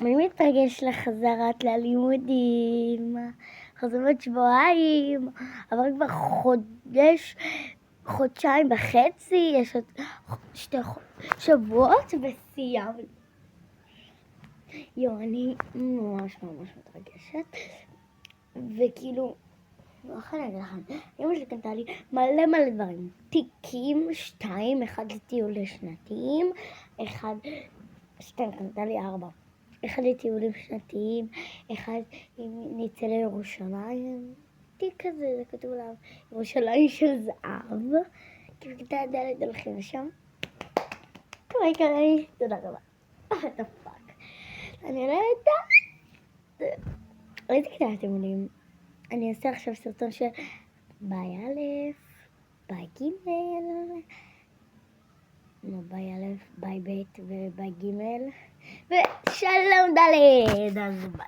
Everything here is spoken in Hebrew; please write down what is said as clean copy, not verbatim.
מי מתרגש לחזרת ללימודים? חוזרים עוד שבועיים, אבל כבר חודשיים וחצי, יש עוד 2 שבועות וסיימנו. אני ממש מתרגשת, וכאילו, איך אני אגיד לכם, אמא שלי קנתה לי מלא דברים, תיקים 2, 1 לטיול שנתיים, קנתה לי 4, 1 לטיולים שנתיים, 1 נצא לירושלים, תיק כזה, זה כתוב עליו, ירושלים של זהב, כאילו כיתה ד' הולכים לשם. תודה רבה. what the fuck. אני לא יודעת. איזה כיתה אתם עולים? אני אעשה עכשיו סרטון של ביי א', ביי ג', ביי א', ביי ב' וביי ג' ושלום ד', אז ביי.